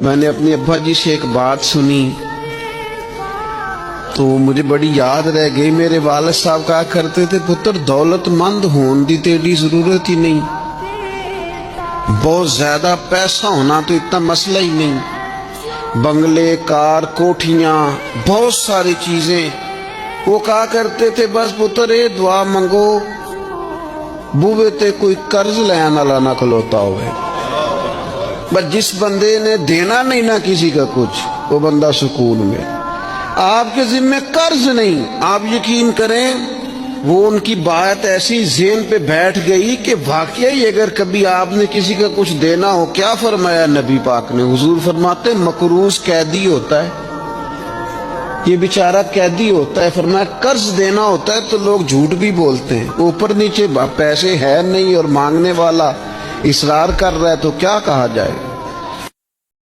میں نے اپنے ابا جی سے ایک بات سنی تو مجھے بڑی یاد رہ گئی. میرے والد صاحب کہا کرتے تھے پتر دولت مند ہون دی تیری ضرورت ہی نہیں, بہت زیادہ پیسہ ہونا تو اتنا مسئلہ ہی نہیں, بنگلے کار کوٹھیاں بہت ساری چیزیں. وہ کہا کرتے تھے بس پتر اے دعا منگو بوے تے کوئی قرض لینا والا نہ کھلوتا ہوئے. بس جس بندے نے دینا نہیں نہ کسی کا کچھ وہ بندہ سکون میں. آپ کے ذمہ قرض نہیں, آپ یقین کریں وہ ان کی بات ایسی ذہن پہ بیٹھ گئی کہ واقعی اگر کبھی آپ نے کسی کا کچھ دینا ہو, کیا فرمایا نبی پاک نے, حضور فرماتے مقروض قیدی ہوتا ہے, یہ بیچارہ قیدی ہوتا ہے. فرمایا قرض دینا ہوتا ہے تو لوگ جھوٹ بھی بولتے ہیں, اوپر نیچے پیسے ہے نہیں اور مانگنے والا اصرار کر رہا ہے تو کیا کہا جائے.